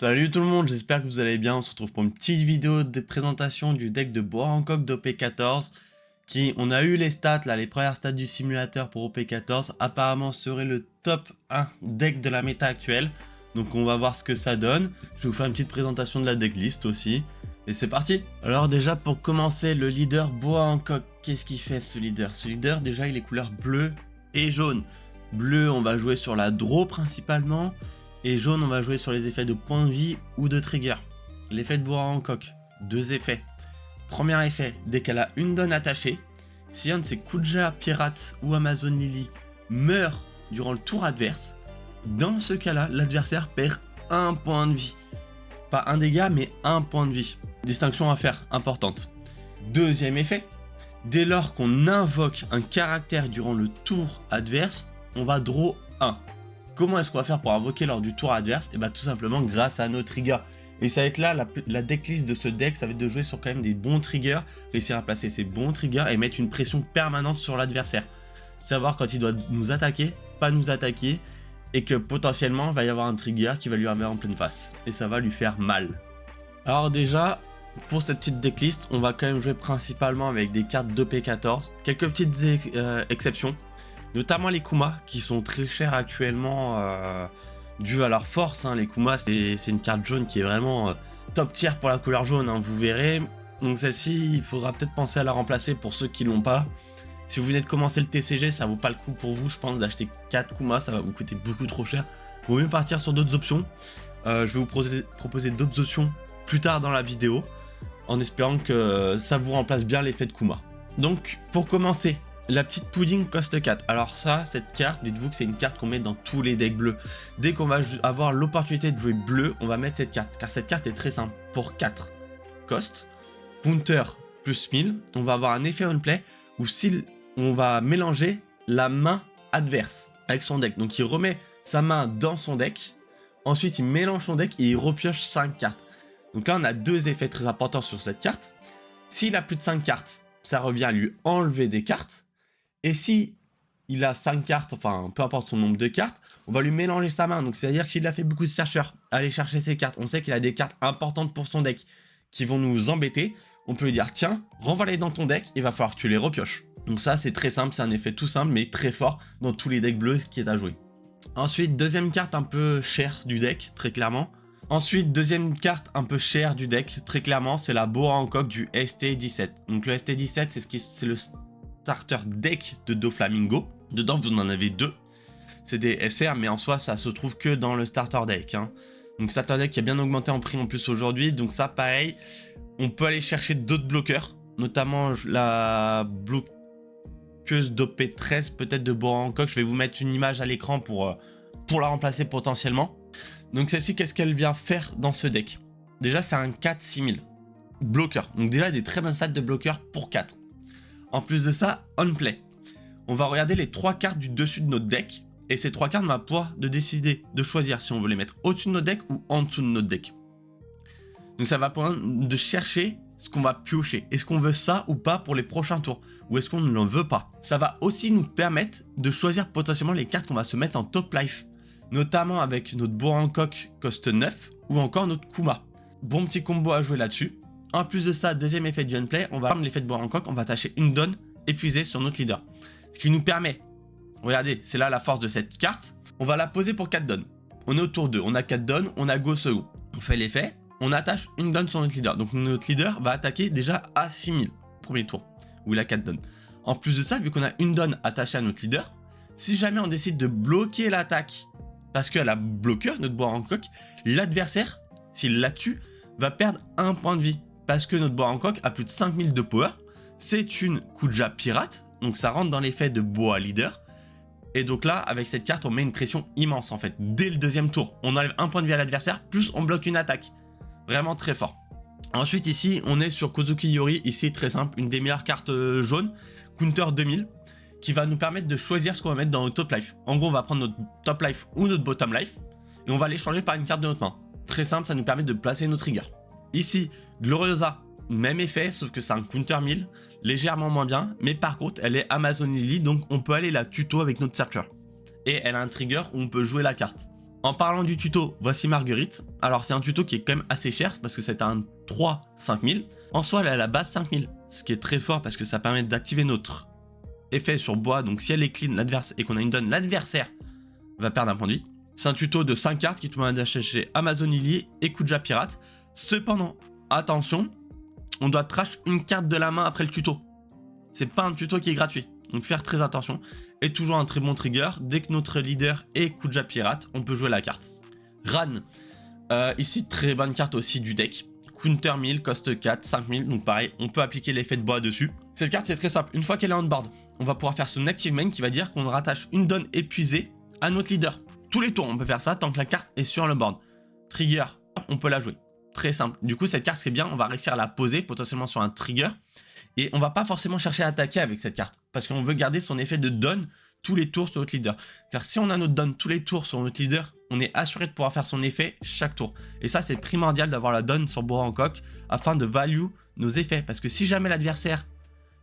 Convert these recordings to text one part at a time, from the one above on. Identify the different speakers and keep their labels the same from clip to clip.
Speaker 1: Salut tout le monde, j'espère que vous allez bien. On se retrouve pour une petite vidéo de présentation du deck de Bois Hancock d'OP14 on a eu les stats là, les premières stats du simulateur pour OP14 apparemment serait le top 1 deck de la méta actuelle. Donc on va voir ce que ça donne. Je vais vous faire une petite présentation de la decklist aussi. Et c'est parti. Alors déjà pour commencer, le leader Bois Hancock, qu'est-ce qu'il fait ce leader? Ce leader déjà il est couleur bleu et jaune. Bleu on va jouer sur la draw principalement. Et jaune, on va jouer sur les effets de point de vie ou de trigger. L'effet de Bois Hancock, deux effets. Premier effet, dès qu'elle a une donne attachée, si un de ses Kuja, Pirate ou Amazon Lily meurt durant le tour adverse, dans ce cas-là, l'adversaire perd un point de vie. Pas un dégât, mais un point de vie. Distinction à faire, importante. Deuxième effet, dès lors qu'on invoque un caractère durant le tour adverse, on va draw 1. Comment est-ce qu'on va faire pour invoquer lors du tour adverse? Et bien tout simplement grâce à nos triggers. Et ça va être là, la decklist de ce deck, ça va être de jouer sur quand même des bons triggers, réussir à placer ces bons triggers et mettre une pression permanente sur l'adversaire. Savoir quand il doit nous attaquer, pas nous attaquer, et que potentiellement il va y avoir un trigger qui va lui arriver en pleine face. Et ça va lui faire mal. Alors déjà, pour cette petite decklist, on va quand même jouer principalement avec des cartes d'OP14. Quelques petites exceptions. Notamment les Kuma qui sont très chers actuellement dû à leur force. Les Kuma c'est une carte jaune qui est vraiment top tier pour la couleur jaune, vous verrez. Donc celle-ci il faudra peut-être penser à la remplacer pour ceux qui l'ont pas. Si vous venez de commencer le TCG, ça vaut pas le coup pour vous je pense d'acheter 4 Kuma, ça va vous coûter beaucoup trop cher. Vaut mieux partir sur d'autres options. Je vais vous proposer d'autres options plus tard dans la vidéo en espérant que ça vous remplace bien l'effet de Kuma. Donc pour commencer, la petite pudding coste 4. Alors ça, cette carte, dites-vous que c'est une carte qu'on met dans tous les decks bleus. Dès qu'on va avoir l'opportunité de jouer bleu, on va mettre cette carte. Car cette carte est très simple. Pour 4 cost, counter plus 1000, on va avoir un effet on play où si on va mélanger la main adverse avec son deck. Donc il remet sa main dans son deck. Ensuite il mélange son deck et il repioche 5 cartes. Donc là on a deux effets très importants sur cette carte. S'il a plus de 5 cartes, ça revient à lui enlever des cartes. Et si il a 5 cartes, enfin peu importe son nombre de cartes, on va lui mélanger sa main. Donc c'est-à-dire qu'il a fait beaucoup de chercheurs à aller chercher ses cartes. On sait qu'il a des cartes importantes pour son deck qui vont nous embêter. On peut lui dire tiens, renvoie-les dans ton deck, il va falloir que tu les repioches. Donc ça c'est très simple, c'est un effet tout simple mais très fort dans tous les decks bleus qui est à jouer. Ensuite, deuxième carte un peu chère du deck, très clairement. Ensuite, deuxième carte un peu chère du deck, très clairement, c'est la Bois Hancock du ST17. Donc le ST17, c'est le starter deck de Doflamingo. Dedans, vous en avez deux. C'est des SR, mais en soi, ça se trouve que dans le starter deck. Donc starter deck qui a bien augmenté en prix en plus aujourd'hui. Donc ça, pareil, on peut aller chercher d'autres bloqueurs, notamment la bloqueuse d'OP13, peut-être de Bois Hancock. Je vais vous mettre une image à l'écran pour la remplacer potentiellement. Donc celle-ci, qu'est-ce qu'elle vient faire dans ce deck? Déjà, c'est un 4-6000 bloqueur. Donc déjà, des très bonnes stats de bloqueur pour 4. En plus de ça, on play. On va regarder les 3 cartes du dessus de notre deck. Et ces 3 cartes, on va pouvoir décider de choisir si on veut les mettre au-dessus de notre deck ou en dessous de notre deck. Donc ça va permettre de chercher ce qu'on va piocher. Est-ce qu'on veut ça ou pas pour les prochains tours? Ou est-ce qu'on ne l'en veut pas? Ça va aussi nous permettre de choisir potentiellement les cartes qu'on va se mettre en top life. Notamment avec notre Bois Hancock coste 9 ou encore notre Kuma. Bon petit combo à jouer là-dessus. En plus de ça, deuxième effet de gunplay, on va prendre l'effet de Bois Hancock, on va attacher une donne épuisée sur notre leader. Ce qui nous permet, regardez, c'est là la force de cette carte, on va la poser pour 4 donnes. On est au tour 2, on a 4 donnes, on a go second. On fait l'effet, on attache une donne sur notre leader. Donc notre leader va attaquer déjà à 6000, premier tour, où il a 4 donnes. En plus de ça, vu qu'on a une donne attachée à notre leader, si jamais on décide de bloquer l'attaque, parce qu'elle a bloqueur, notre Bois Hancock, l'adversaire, s'il la tue, va perdre un point de vie. Parce que notre Bois Hancock a plus de 5000 de power. C'est une Kuja pirate. Donc ça rentre dans l'effet de Bois leader. Et donc là, avec cette carte, on met une pression immense en fait. Dès le deuxième tour, on enlève un point de vie à l'adversaire, plus on bloque une attaque. Vraiment très fort. Ensuite ici, on est sur Kozuki Yori. Ici, très simple, une des meilleures cartes jaunes. Counter 2000. Qui va nous permettre de choisir ce qu'on va mettre dans notre top life. En gros, on va prendre notre top life ou notre bottom life. Et on va l'échanger par une carte de notre main. Très simple, ça nous permet de placer nos triggers. Ici, Gloriosa, même effet, sauf que c'est un counter 1000, légèrement moins bien, mais par contre, elle est Amazon Lily, donc on peut aller la tuto avec notre searcher. Et elle a un trigger où on peut jouer la carte. En parlant du tuto, voici Marguerite. Alors c'est un tuto qui est quand même assez cher parce que c'est un 3-5000. En soi, elle est à la base 5000, ce qui est très fort parce que ça permet d'activer notre effet sur bois. Donc si elle est clean l'adversaire et qu'on a une donne, l'adversaire va perdre un point de vie. C'est un tuto de 5 cartes qui te permet d'acheter Amazon Lily et Kuja Pirate. Cependant, attention, on doit trash une carte de la main après le tuto. C'est pas un tuto qui est gratuit, donc faire très attention. Et toujours un très bon trigger, dès que notre leader est Kuja Pirate, on peut jouer la carte. Ran, ici très bonne carte aussi du deck. Counter 1000, cost 4, 5000, donc pareil, on peut appliquer l'effet de bois dessus. Cette carte c'est très simple, une fois qu'elle est on board, on va pouvoir faire son active main qui va dire qu'on rattache une donne épuisée à notre leader. Tous les tours on peut faire ça tant que la carte est sur le board. Trigger, on peut la jouer. Très simple. Du coup cette carte c'est bien, on va réussir à la poser potentiellement sur un trigger. Et on va pas forcément chercher à attaquer avec cette carte. Parce qu'on veut garder son effet de donne tous les tours sur notre leader. Car si on a notre donne tous les tours sur notre leader, on est assuré de pouvoir faire son effet chaque tour. Et ça c'est primordial d'avoir la donne sur Bois Hancock afin de value nos effets. Parce que si jamais l'adversaire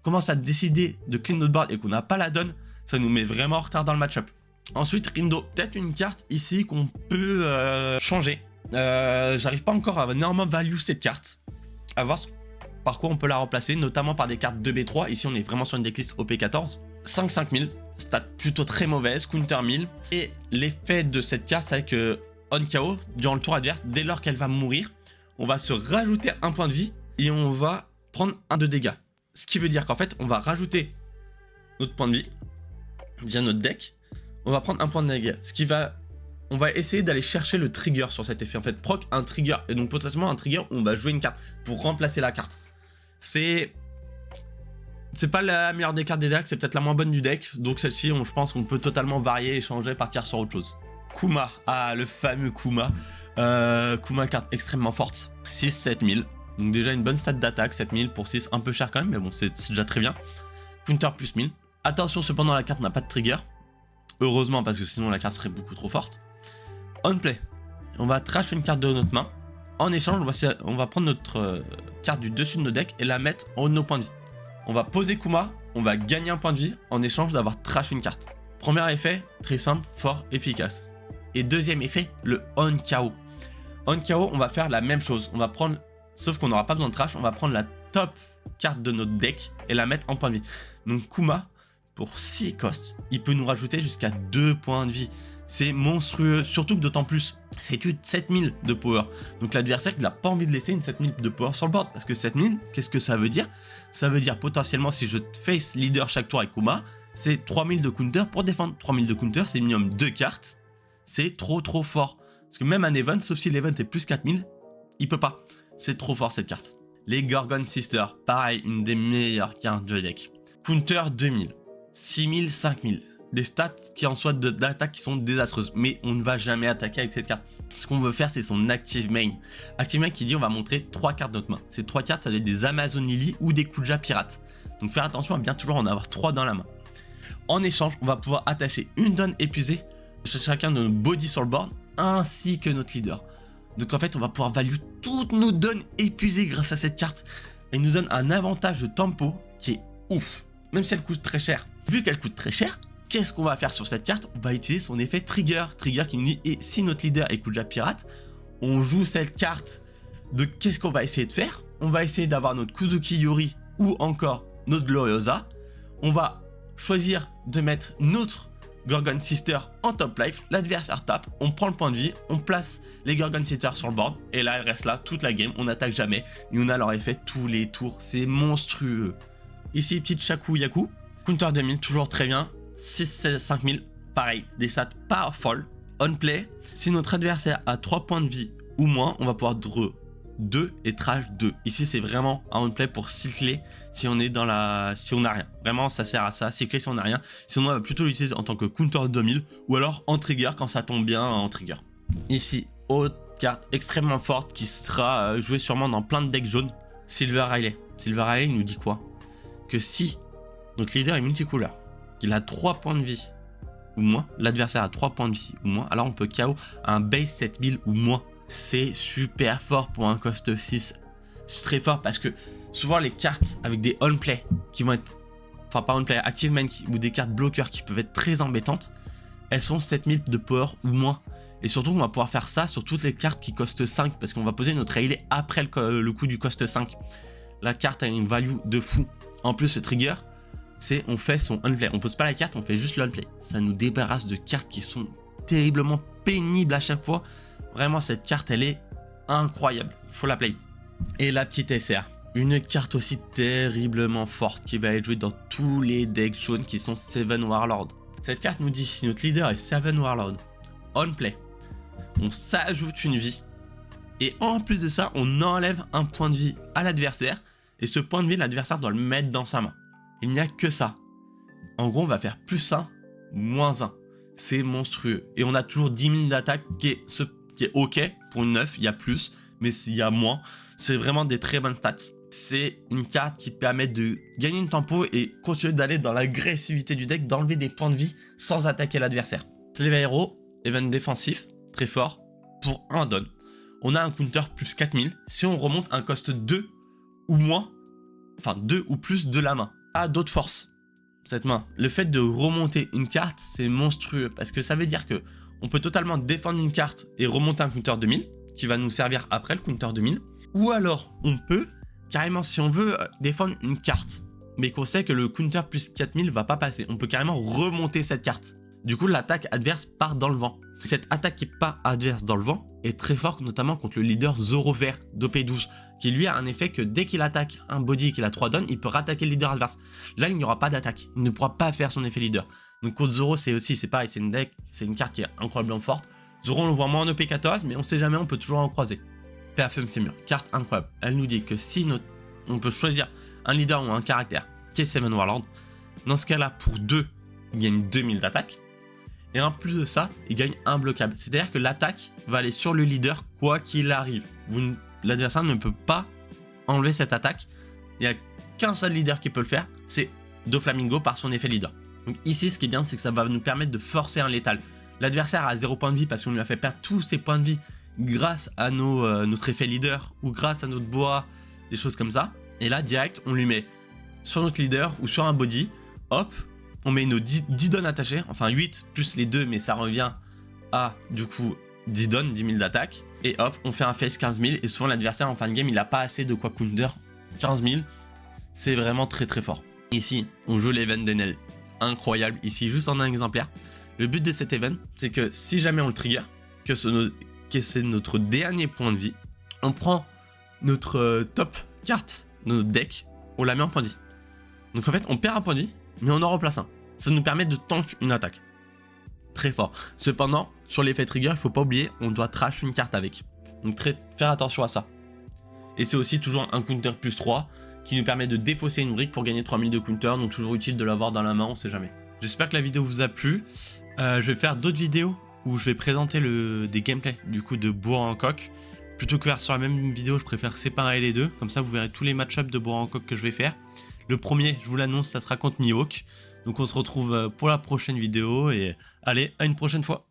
Speaker 1: commence à décider de clean notre board et qu'on n'a pas la donne, ça nous met vraiment en retard dans le match-up. Ensuite Rindo, peut-être une carte ici qu'on peut changer. J'arrive pas encore à énormément value cette carte. À voir par quoi on peut la remplacer, notamment par des cartes 2B3. Ici on est vraiment sur une decklist OP14. 5-5000, stat plutôt très mauvaise, counter 1000. Et l'effet de cette carte c'est que on KO, durant le tour adverse, dès lors qu'elle va mourir, on va se rajouter un point de vie et on va prendre un de dégâts. Ce qui veut dire qu'en fait on va rajouter notre point de vie via notre deck. On va prendre un point de dégâts, on va essayer d'aller chercher le trigger sur cet effet. En fait, proc un trigger. Et donc potentiellement un trigger où on va jouer une carte pour remplacer la carte. C'est pas la meilleure des cartes des decks, c'est peut-être la moins bonne du deck. Donc celle-ci, je pense qu'on peut totalement varier, échanger, partir sur autre chose. Kuma, le fameux Kuma. Kuma, carte extrêmement forte. 6-7000. Donc déjà une bonne stat d'attaque, 7000 pour 6, un peu cher quand même, mais bon, c'est déjà très bien. Counter plus 1000. Attention, cependant, la carte n'a pas de trigger. Heureusement, parce que sinon la carte serait beaucoup trop forte. On play, on va trash une carte de notre main. En échange, on va prendre notre carte du dessus de nos decks et la mettre en haut de nos points de vie. On va poser Kuma, on va gagner un point de vie en échange d'avoir trash une carte. Premier effet, très simple, fort, efficace. Et deuxième effet, le on KO. On KO, on va faire la même chose. On va prendre, sauf qu'on n'aura pas besoin de trash, on va prendre la top carte de notre deck et la mettre en point de vie. Donc Kuma, pour 6 costs, il peut nous rajouter jusqu'à 2 points de vie. C'est monstrueux, surtout que d'autant plus, c'est que 7000 de power. Donc l'adversaire, il n'a pas envie de laisser une 7000 de power sur le board. Parce que 7000, qu'est-ce que ça veut dire? Ça veut dire potentiellement, si je face leader chaque tour avec Kuma, c'est 3000 de counter pour défendre. 3000 de counter, c'est minimum 2 cartes. C'est trop fort. Parce que même un event, sauf si l'event est plus 4000, il peut pas. C'est trop fort cette carte. Les Gorgon Sisters, pareil, une des meilleures cartes de deck. Counter 2000, 6000, 5000. Des stats qui en soient d'attaque qui sont désastreuses. Mais on ne va jamais attaquer avec cette carte. Ce qu'on veut faire, c'est son active main. Active main qui dit on va montrer 3 cartes de notre main. Ces 3 cartes, ça va être des Amazon Lily ou des Kuja Pirate. Donc faire attention à bien toujours en avoir 3 dans la main. En échange, on va pouvoir attacher une donne épuisée chacun de nos bodies sur le board, ainsi que notre leader. Donc en fait, on va pouvoir value toutes nos donnes épuisées grâce à cette carte. Elle nous donne un avantage de tempo qui est ouf. Même si elle coûte très cher. Vu qu'elle coûte très cher, qu'est-ce qu'on va faire sur cette carte? On va utiliser son effet trigger. Trigger qui nous dit, et si notre leader est Kuja Pirate, on joue cette carte. De qu'est-ce qu'on va essayer de faire? On va essayer d'avoir notre Kuzuki Yori ou encore notre Gloriosa. On va choisir de mettre notre Gorgon Sister en top life. L'adversaire tape, on prend le point de vie, on place les Gorgon Sisters sur le board. Et là, elle reste là toute la game, on n'attaque jamais. Et on a leur effet tous les tours, c'est monstrueux. Ici, petite Shaku Yaku. Counter 2000, toujours très bien. 6, 5000, pareil, des stats pas folle. On play, si notre adversaire a 3 points de vie ou moins, on va pouvoir draw 2 et trash 2. Ici, c'est vraiment un on play pour cycler si on est dans la... si on n'a rien. Vraiment, ça sert à ça, cycler si on n'a rien. Sinon, on va plutôt l'utiliser en tant que counter 2000 ou alors en trigger quand ça tombe bien en trigger. Ici, autre carte extrêmement forte qui sera jouée sûrement dans plein de decks jaunes. Silver Riley. Silver Riley nous dit quoi? Que si notre leader est multicouleur, qu'il a 3 points de vie ou moins, l'adversaire a 3 points de vie ou moins, alors on peut KO un base 7000 ou moins. C'est super fort pour un cost 6. C'est très fort parce que souvent les cartes avec des on-play qui vont être, enfin pas on-play, active main ou des cartes bloqueurs qui peuvent être très embêtantes, elles sont 7000 de power ou moins. Et surtout, on va pouvoir faire ça sur toutes les cartes qui costent 5 parce qu'on va poser notre rayleigh après le coup du cost 5. La carte a une value de fou. En plus, le trigger, c'est on fait son unplay. On pose pas la carte, on fait juste l'unplay. Ça nous débarrasse de cartes qui sont terriblement pénibles à chaque fois. Vraiment, cette carte, elle est incroyable. Il faut la play. Et la petite SR. Une carte aussi terriblement forte qui va être jouée dans tous les decks jaunes qui sont Seven Warlord. Cette carte nous dit si notre leader est Seven Warlord, on play, on s'ajoute une vie. Et en plus de ça, on enlève un point de vie à l'adversaire. Et ce point de vie, l'adversaire doit le mettre dans sa main. Il n'y a que ça. En gros, on va faire +1, -1. C'est monstrueux. Et on a toujours 10 000 d'attaque qui est ok pour une 9. Il y a plus, mais s'il y a moins, c'est vraiment des très bonnes stats. C'est une carte qui permet de gagner une tempo et continuer d'aller dans l'agressivité du deck, d'enlever des points de vie sans attaquer l'adversaire. Slave Hero, event défensif, très fort, pour un don. On a un counter +4000 si on remonte un cost 2 ou moins, enfin 2 ou plus de la main. À d'autres forces, cette main. Le fait de remonter une carte, c'est monstrueux parce que ça veut dire que on peut totalement défendre une carte et remonter un counter 2000 qui va nous servir après le counter 2000. Ou alors, on peut carrément, si on veut défendre une carte, mais qu'on sait que le counter +4000 va pas passer, on peut carrément remonter cette carte. Du coup, l'attaque adverse part dans le vent. Cette attaque qui part adverse dans le vent est très forte, notamment contre le leader Zoro vert d'OP12, qui lui a un effet que dès qu'il attaque un body et qu'il a 3 dons, il peut rattaquer le leader adverse. Là, il n'y aura pas d'attaque. Il ne pourra pas faire son effet leader. Donc contre Zoro, c'est pareil, c'est une carte qui est incroyablement forte. Zoro, on le voit moins en OP14, mais on sait jamais, on peut toujours en croiser. Perfum Fémur, carte incroyable. Elle nous dit que si on peut choisir un leader ou un caractère qui est Seven Warlord, dans ce cas-là, pour 2, il gagne 2000 d'attaque. Et en plus de ça, il gagne imbloquable. C'est-à-dire que l'attaque va aller sur le leader quoi qu'il arrive. L'adversaire ne peut pas enlever cette attaque. Il n'y a qu'un seul leader qui peut le faire, c'est Doflamingo par son effet leader. Donc ici, ce qui est bien, c'est que ça va nous permettre de forcer un létal. L'adversaire a 0 points de vie parce qu'on lui a fait perdre tous ses points de vie grâce à notre effet leader ou grâce à notre boa, des choses comme ça. Et là, direct, on lui met sur notre leader ou sur un body, hop, on met nos 10 dons attachés, enfin 8 plus les 2, mais ça revient à du coup 10 dons, 10 000 d'attaque. Et hop, on fait un face 15 000. Et souvent l'adversaire en fin de game, il n'a pas assez de quoi counter 15 000. C'est vraiment très très fort. Ici, on joue l'event d'Enel. Incroyable. Ici, juste en un exemplaire. Le but de cet event, c'est que si jamais on le trigger, que c'est notre dernier point de vie, on prend notre top carte de notre deck, on la met en point de vie. Donc en fait, on perd un point de vie, mais on en remplace un. Ça nous permet de tank une attaque. Très fort. Cependant, sur l'effet trigger, il ne faut pas oublier, on doit trash une carte avec. Donc faire attention à ça. Et c'est aussi toujours un counter +3 qui nous permet de défausser une brique pour gagner 3000 de counter. Donc toujours utile de l'avoir dans la main, on sait jamais. J'espère que la vidéo vous a plu. Je vais faire d'autres vidéos où je vais présenter des gameplays du coup de Boa Hancock. Plutôt que faire sur la même vidéo, je préfère séparer les deux. Comme ça, vous verrez tous les match-ups de Boa Hancock que je vais faire. Le premier, je vous l'annonce, ça sera contre Mihawk. Donc on se retrouve pour la prochaine vidéo et allez, à une prochaine fois.